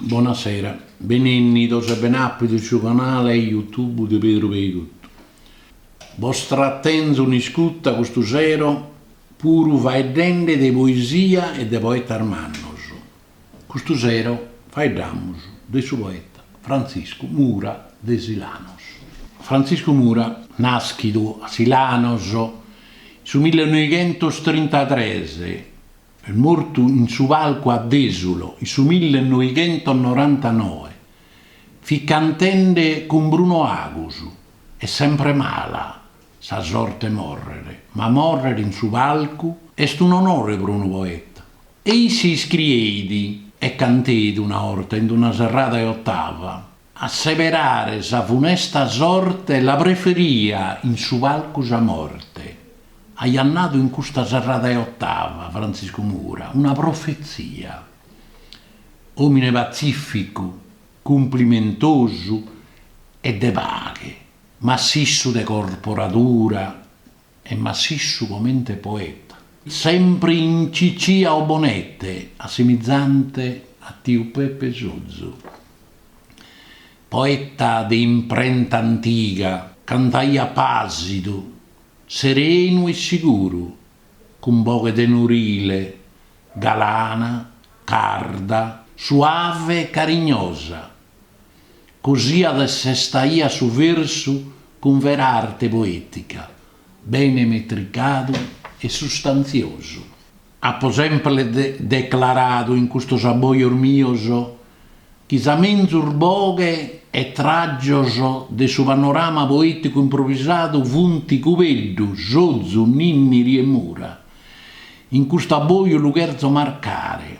Buonasera, benvenuti e benappi sul canale YouTube di Pedro Peicotto. Vostra attenzione iscutta questo sero puro vaidende di poesia e di poeta Armannos. Questo sero faidamos del suo poeta Francisco Mura de Silanos. Francisco Mura nascido a Silanos su 1933. È morto in su palco a Desulo, su 1999, ficcantende con Bruno Agusu. È sempre mala, sa sorte morrere, ma morrere in su palco è un onore per un poeta. Ei si iscriedi e cantedi una volta in una serrata e ottava, asseverare sa funesta sorte la preferia in su palco sa morte. Ha nato in questa serrata e ottava Francisco Mura, una profezia. Omine pacifico, complimentoso e de paghe, massisso de corporatura e massisso come poeta. Sempre in Ciccia o Bonette, assimizzante a Tio Peppe Zuzzo. Poeta di imprenta antica, cantaia pasido, sereno e sicuro, con voce tenurile, galana, carda, suave e carignosa. Così adesso staia su verso con vera arte poetica, bene metricato e sostanzioso. Ha sempre declarato in questo saboio mioso che sa menzur boghe e traggioso de su panorama poetico improvvisato funti cuveddu, sozzu, ninniri e mura. In questo abboio lucherzo marcare.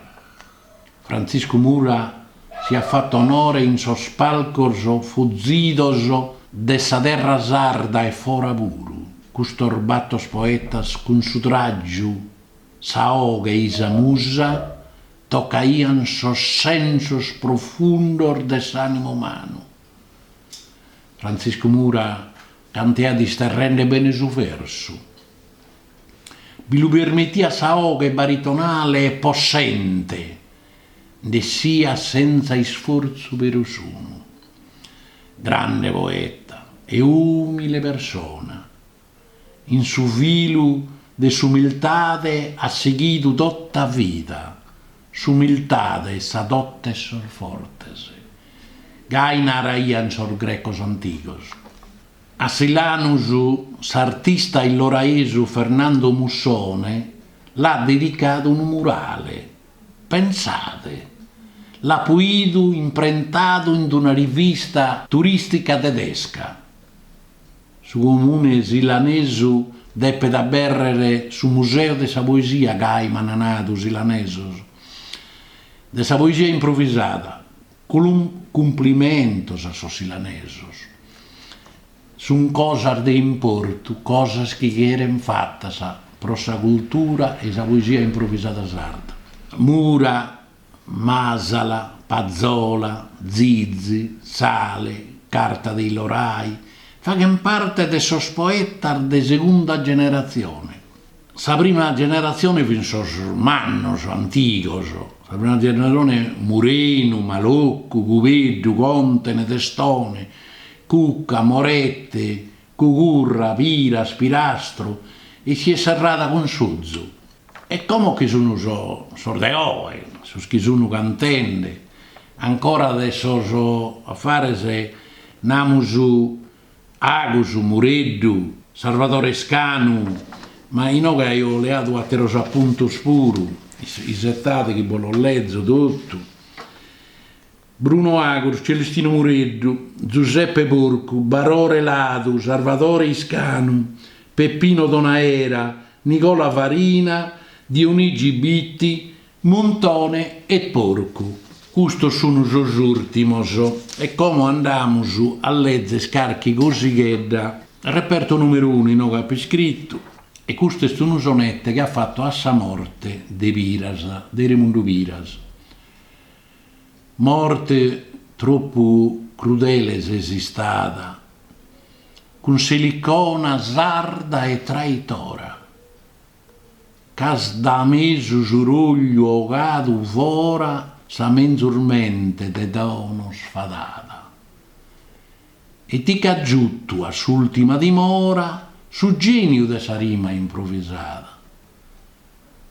Francisco Mura si è fatto onore in sospalcoso, fuzzidoso, de sa terra sarda e fora puru. Questo orbattos poetas con su traggio, sa oga e sa musa, toccaian sos sensos profundor des animo umano. Francisco Mura cantea di sterrende bene su verso. Vi lo permettia sa oga baritonale e possente, de sia senza sforzo per usuno. Grande poeta e umile persona, in su vilu de s'umiltate ha seguito tutta vita, s'umiltate sa dotte sor fortes. Gai naraian sor grecos antigos. A Silanus, s'artista illoraesu Fernando Mussone l'ha dedicato un murale. Pensate, l'ha puido imprentato in una rivista turistica tedesca. Su comune silanesu deppe da berrere su museo de sa poesia gai mananato silanesos, de sa poesia improvvisata, con un complimento a sos silanesos. Sun cosas de importo, cosas che eren fattas pro sa cultura e sa poesia improvvisata sarda. Mura, Masala, Pazzola, Zizi, Sale, Carta dei Lorai, fanno parte de sos poetas de segunda generazione. Sa prima generazione fin sos mannos antigos, sa prima generazione Murenu, Maloccu, Cuveddu, Contene, Testone, Cucca, Morette, Cucurra, Pira, Spirastro, e si è serrata con Suzzo. E come che sono sordeoe, sos che sono cantende, ancora adesso a fare se namusu Agusu, Mureddu, Salvatore Scanu, ma io che ho leato a teros appunto spuru, i settati che l'ho letto tutto. Bruno Agur, Celestino Mureddu, Giuseppe Porcu, Barore Ladu, Salvatore Iscanu, Peppino Donaera, Nicola Farina, Dionigi Bitti, Montone e Porcu. Questo sono os ultimos e come andiamo a leggere scarchi così che da reperto numero 1 in ho scritto, e questo è un sonetto che ha fatto a sa morte de Piras, de Raimundo Piras. Morte troppo crudele se si stata, con silicona sarda e traitora, cas da mesu suruglio ogato fora sa mensurmente te dono sfadata. E ti caggiuttu a s'ultima dimora, su genio de sa rima improvvisata.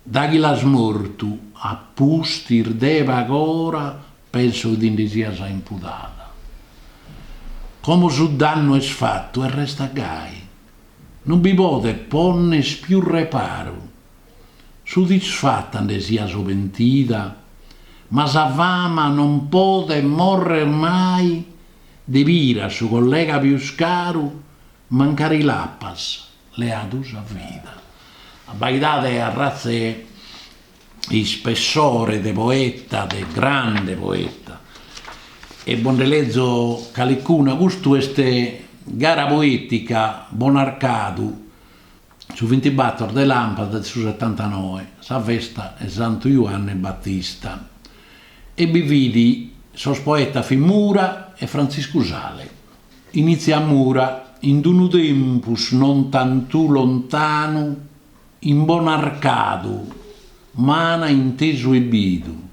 Da chi la smortu a pustir deva agora, penso che ti sia sa imputata. Come su danno è sfatto e resta gai, non vi pote ponne più reparo. Su disfatta ne sia so pentita, ma sa fama non pote morrer mai, de vira su collega più scaru, mancare i lappas, le adus a vita. A baidate a razze il spessore de poeta, de grande poeta. E bondelezzo calicuna, gusto este gara poetica Bonarcadu, su 24 de Lampada su 79, sa festa è Santo Ioanne Battista. E vi vidi sos poeta Mura e Francisco Sale. Inizia a Mura, in un tempus non tanto lontano, in Bonarcadu, mana inteso e bidu,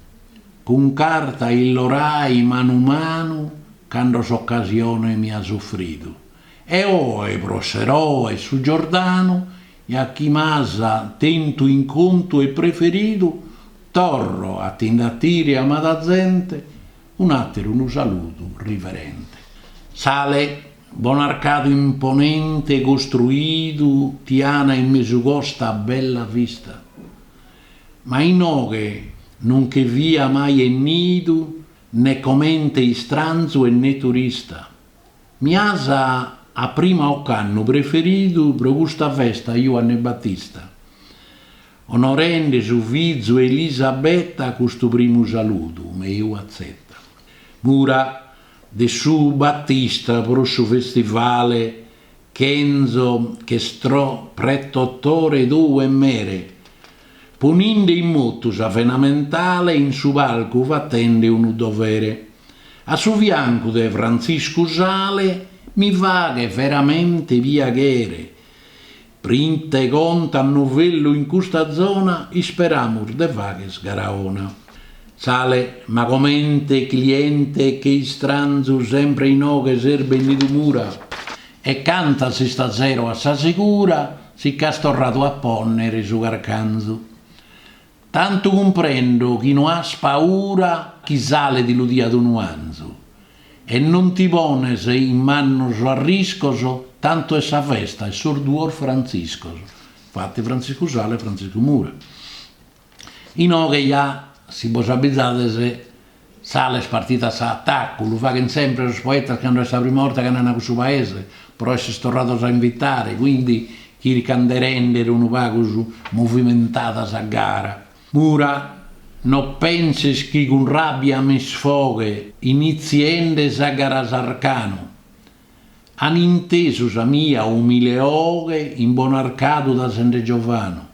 con carta illorai manu manu, quando s'occasione mi ha soffrido. E oe prosserò e su Giordano, e a chi masa tento inconto e preferido, torro a tindatire amata gente, un attimo un saluto riverente. Sale Bonarcadu imponente costruito, tiana in mesugosta bella vista. Ma in noghe non che via mai è nido, né commente stranzo e né turista. Mi asa a prima occanno preferito per questa festa Ioanne Battista. Onorende su viso Elisabetta questo primo saluto, me io accetta. Mura de su Battista per su festivale Kenzo che stro prettottore due mere, poninde in motus a fenamentale in su palco fattende un dovere. A su fianco de Francisco Sale mi va che veramente via ghere. Printe conta novello in questa zona, isperamur de vaghe sgaraona. Sale, ma commente cliente che stranzo sempre in oghe serbe in mura. E canta si sta zero a sa sicura, si castorrato a ponnere su carcanzo. Tanto comprendo chi non ha paura, chi sale di ludia d'un nuanzo. E non ti pone se in mano so a riscoso, tanto è sa festa, è sorduor Francisco. Infatti Francisco Sale, Francisco Mura. In oghe ja si può sapere se Sale spartita sa attacco, lo fa che sempre i poeti che hanno questa prima volta che hanno questo paese, però è stornato a invitare, quindi chi ricanderende un pago su movimentata sa gara. Mura, non pensi che con rabbia mi sfoghe, iniziende sa gara sarcano. Han inteso sa mia umile oghe in Bonarcadu da Sante Giovano.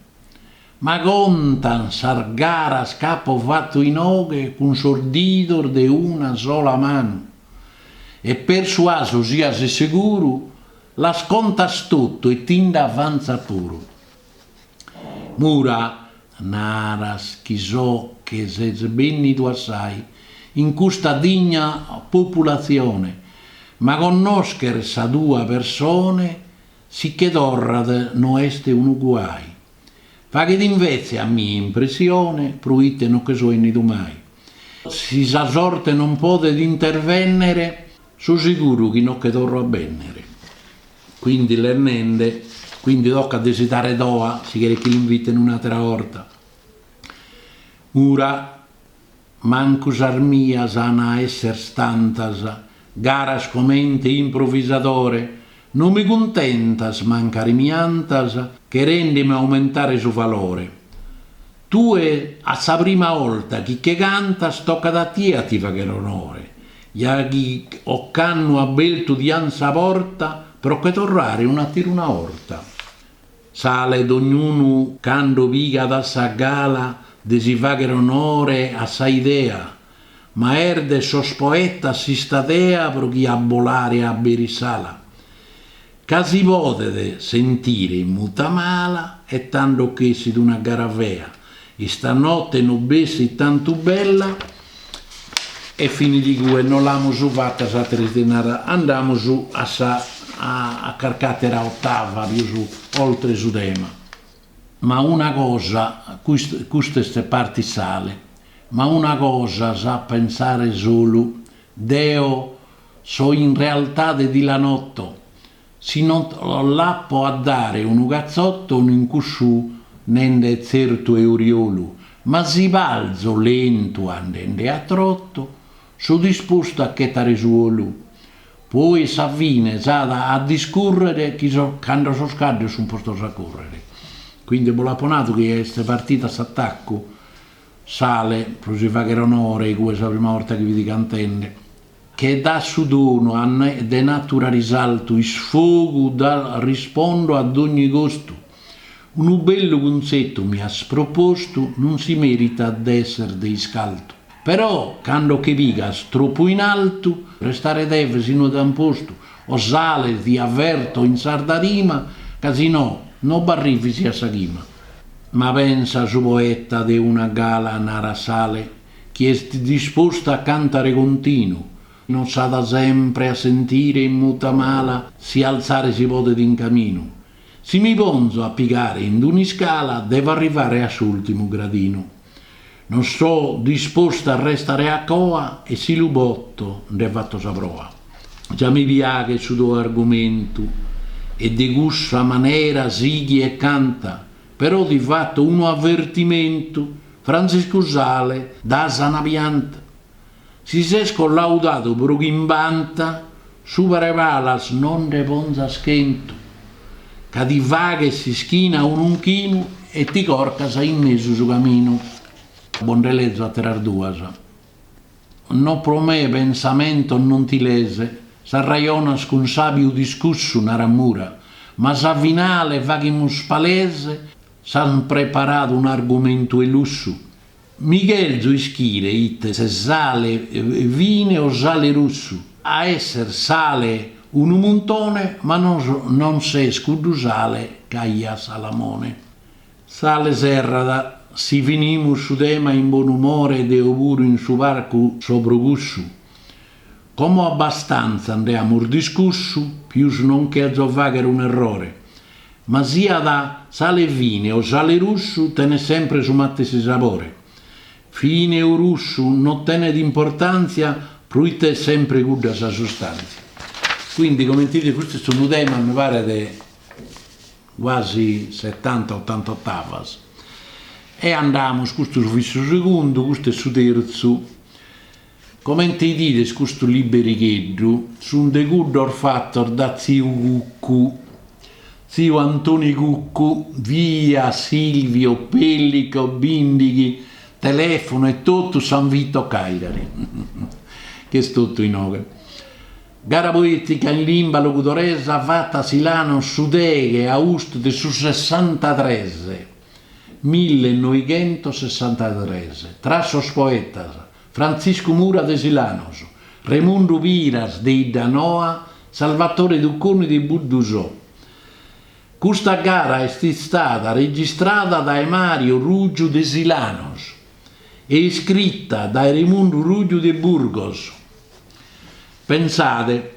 Ma contan sargara scappo fatto in oghe con sorditor de una sola mano. E persuaso sia se sicuro, la scontas tutto e tinda avanza puro. Mura, naras chi so che se sbennito assai in questa digna popolazione, ma conoscer sa due persone, sicché torrad no este un guai. Fa che d'invezze a mia impressione, pruite non che so nido mai. Si sa sorte non pode d'intervennere, so sicuro che non che torro a bennere. Quindi l'ernende, quindi tocca desidare doa, si chiede che l'invita in un'altra volta. Ora, mancus armia sana esser stantas, garas comente improvvisatore, non mi contentas mancare miantas, che rendimi aumentare su valore. Tu è a sa prima volta chi che cantas tocca da te ti fa che l'onore. Ya chi occanno a beltu di ansa porta, però che torrare una tira una orta. Sale d'ognuno cando viga da sa gala, de si fa che l'onore a sa idea, ma erde sos poeta si statea pro chi a volare a berisala. Casi potete sentire in muta mala e tanto che si d'una garavea, e stanotte non bessi tanto bella, e finiti che non l'abbiamo fatta sa tristinata, andiamo su a carcatera ottava più su oltre su tema. Ma una cosa, queste parti sale, ma una cosa sa pensare solo, Deo so in realtà di la notte, se non l'appo a dare un ugazzotto un incusciù nende certo euriolo, ma si balzo lento andende a trotto, so disposto a chettare suolo. Poi s'avvine a discorrere quando so scade su un posto a correre. Quindi volaponato che questa partita s'attacco sale, si fa che era un'ora, questa è la prima volta che vi dico antenne, che dà su dono de natura risalto, il sfogo rispondo ad ogni gusto. Un bello concetto mi ha proposto, non si merita d'essere dei scalto. Però, quando che vigas troppo in alto, restare deve sino da un posto, o sale ti avverto in sardarima, casi no, non barrifi a saghima. Ma pensa su poeta di una gala nara sale, che è disposta a cantare continuo, non sa da sempre a sentire in muta mala, si alzare si può in cammino. Se mi ponzo a piegare in una scala, devo arrivare a sull'ultimo gradino. Non sto disposta a restare a coa e si lubotto ne fatto saprova. Già mi piace su tuo argomento e di gussa maniera sighi e canta, però di fatto uno avvertimento, Francisco Sale da sana pianta. Si sei scollaudato per in banta, supere valas non de ponza schento, che ti va che si schina un chino e ti corca sei in mezzo su cammino. Buon relezzo a terar duasa. No pro me pensamento non ti lese, s'arraionas con sabio discusso una ramura, ma s'avvinale vaghimus palese, s'han preparato un argomento elusso. Miguel ischire ite se sale vine o sale russo, a esser sale un montone, ma non se scudo sale caia salamone. Sale serrada, si finimus su tema in buon umore de auguro in su varco sopra gussu. Come abbastanza andiamo discussu, più non che a giovagare un errore, ma sia da sale vine o sale russo tene sempre su mattesi sapore. Fine o russo non tene d'importanza, pruite sempre guda sa sostanza. Quindi, come dite, questo è un tema, mi pare, di quasi 70-80 ottavas. E andiamo, questo su visto secondo, questo è su terzo. Come ti dite, questo libericheddo, su un decuddo fatto da zio Cuccu, zio Antonio Cuccu, via Silvio, Pellico, Bindighi, telefono e tutto San Vito Cagliari, che è tutto in opera. Gara poetica in lingua locudoresa fatta a Silano Sudeghe, Aust de su 63, 1963, trasos poetas, Francisco Mura de Silanos, Raimundo Piras de Idanoa, Salvatore Ducconi di Buddusò. Questa gara è stata registrata da Mario Ruggio de Silanos e scritta da Raimundo Ruggio de Burgos. Pensate,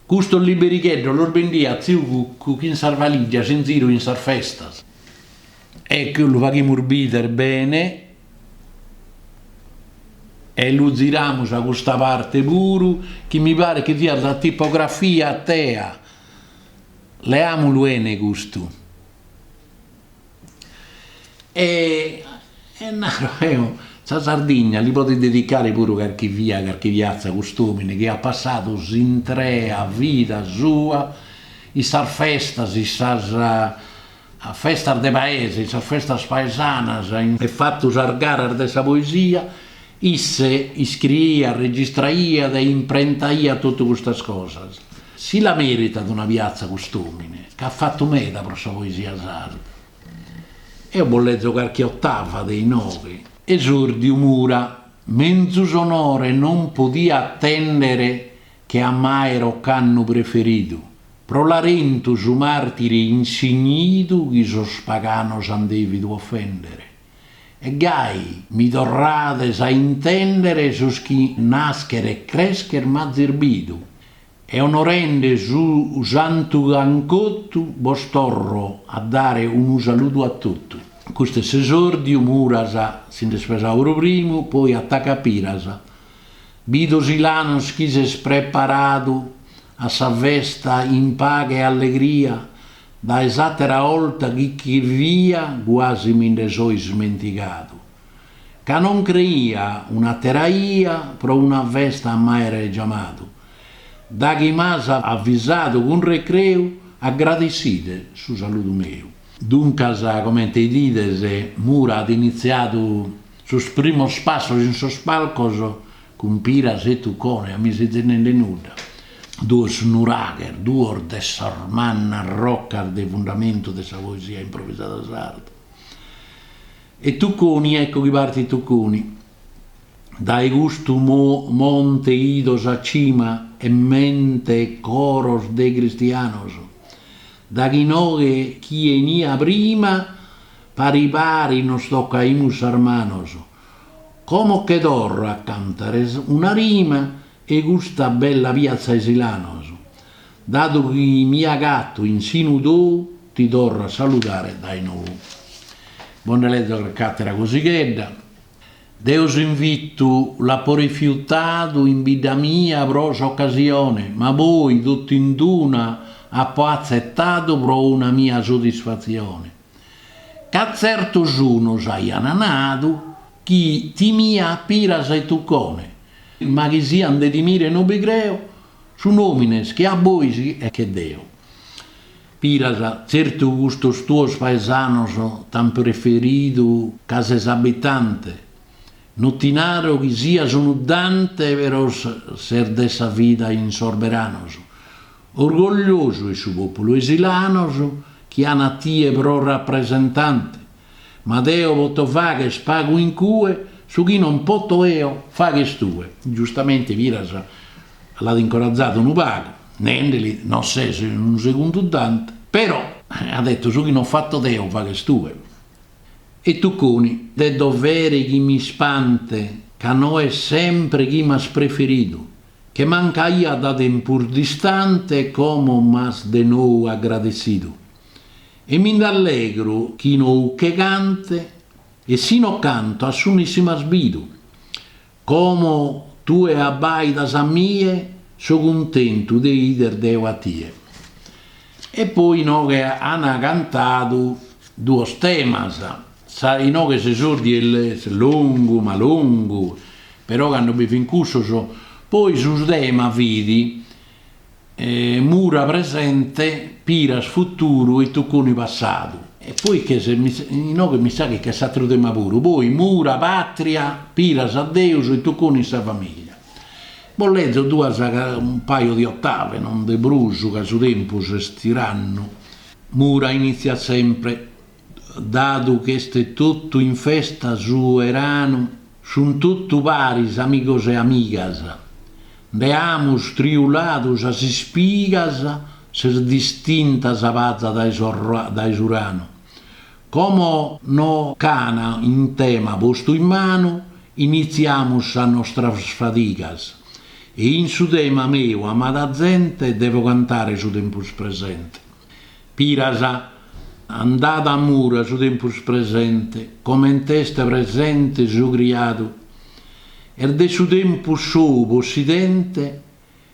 questo liberichetto lo vendia a zio Cuccu che in Sarvaliggia, in giro in Sarfestas. E che lo facciamo urbiter bene e lo giriamo a questa parte pure, che mi pare che sia la tipografia a tea. Le amo l'uene gusto. E la Sardegna li potete dedicare pure qualche via, qualche piazza costumine che ha passato in tre a vita sua, i sarfesta, a festa de paese, a festa paesana, e fatto sargare di questa poesia, isse iscrivia, registraia e imprentaia tutte queste cose. Si la merita di una piazza costumine, che ha fatto meta per questa poesia sarda. Io ho letto qualche ottava dei nove. Esordio Mura, mezzo sonore non podia attendere che a Maero canno preferito. Pro l'arento su martiri insignito chi so spagano s'andevi offendere. e gai mi torrades a intendere su chi nascher e crescher ma zirbidu, e onorende su santu gancottu vos torro a dare un saluto a tutti. Questo è esordio, murasa, sin despesauro primo, poi attacca pirasa. Bido silanos chi si è preparato a sa festa in paga e allegria, da esattera olta chi via quasi mi ne so smenticato. Che non creia una teraia pro una festa mai era chiamato. Da chi m'ha avvisato con recreo, aggradecite su saluto mio. Dunque, come ti dite, Mura ha iniziato sul primo spasso in suo spalco con piras e tucone, a mi si tenende nuda. Due snurager, due desarmanna rocca del fondamento della poesia improvvisata sarda. E tucconi, ecco chi parti tucconi. Dai gusto monte idos a cima e mente coros de cristianos. Da chi noge chi enia prima, pari nos toccaimus hermanos. Como che dorro a cantare una rima e gusta bella piazza esilanos. Dato che mia gatto insinudò, ti dorro a salutare dai noi. Buon letto che cattera così chedda. Deus invito l'ha rifiutato in vita mia prosa occasione, ma voi tutti in una ha accettato pro una mia soddisfazione. Che certo sono sai ananato, chi ti mia pira sei tuccone, ma che siano di mire non vi creo, su nomines che a voi si e che Deo. Pirasa, certo gustos tuos paesanos tan preferido cases abitante, notinaro che sia sono dante veros ser dessa vida insorberanos, orgoglioso e su popolo esilanos che ha tie pro rappresentante, ma Deo voto fa che spago in cue su chi non poto eo fa che stue. Giustamente Pirasa l'ha incoraggiato un pago, nendeli non sei se un secondo dante, però ha detto su chi non fatto Deo fa che stue. E tucconi, de dovere chi mi spante, che noi è sempre chi m'ha preferito, che manca io da tempur distante come m'has de nou agradecido. E mi allegro chi no che cante, e sino canto a sunissima sbido. Come tu e abbai da mie, so contento de ider Deo a tie. E poi no che hanno cantato due temas. Sai no che se sordi è lungo, ma lungo, però che hanno fin curso, poi su tema vidi Mura presente, Piras futuro e Tucconi passato. E poi che se no che mi sa che è stato tema pure, poi Mura patria, Piras a Deus e Tucconi sa famiglia. Bolleggio un paio di ottave, non de bruso che su tempo si stiranno. Mura inizia sempre. Dato che è tutto in festa su erano, son tutto paris amigos e amigas, deamus triulatus as espigas, ser distintas a pazza dai surano. Come no cana in tema posto in mano, iniziamus a nostras faticas, e in su tema meo, amata gente, devo cantare su tempus presente. Pirasa, andata a Mura su tempus presente, come in testa presente su criato, e de su tempus suo possidente,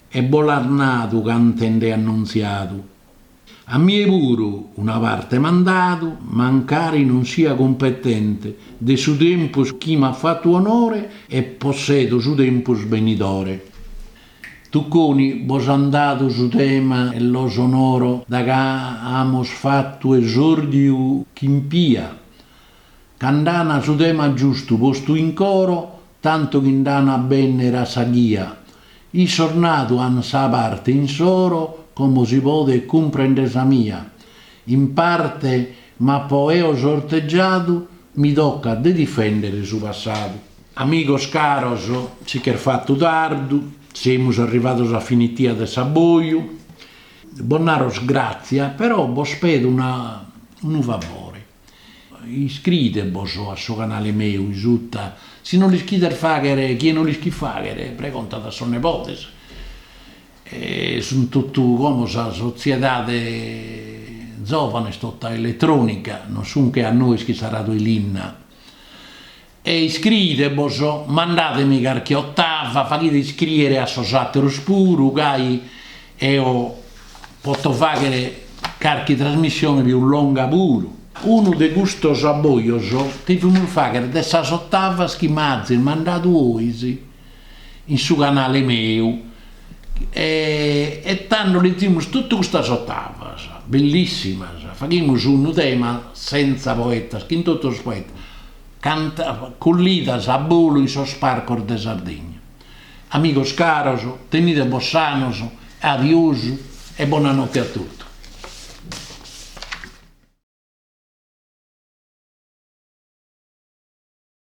e bolarnato cantende annunziato. A mie puro una parte mandato, mancare non sia competente, de su tempus chi m'ha fatto onore, e possedo su tempus benidore. Tucconi, vos andato su tema e lo sonoro da che amos fatto esordio chimpia. Candana su tema giusto posto in coro, tanto che indana bene era saghia. I sornato an sa parte in soro, come si pode comprendere sa mia. In parte, ma poi ho sorteggiato, mi tocca di difendere su passato. Amigos caros, si che fatto tardo, siamo arrivati alla finitia del Saboio. Bonnaros grazia, però vos pedo un favore. iscrivetevi a suo canale mio, se non li iscrivete fare, chi non li iscrive fare, precontate a suo nipote. Sono tutti come la società giovane, tutta elettronica, non sono che a noi che sarà l'Inna. E iscrivetevi, mandatemi qualche ottava, fate iscrivere a Sosatero Spuru, e io posso fare qualche trasmissione più lunga pure. Uno di questi sabboios ti fanno fare dessa ottava schimazzi, mandato voi in suo canale mio. E tanto leggiamo tutte queste ottave, bellissime. Facciamo un tema senza poeta, che in tutto il poeta. Canta collidas a bolo in sosparcor de Sardegna. Amigos caros, tenete sanos, adiós e buonanotte a tutti.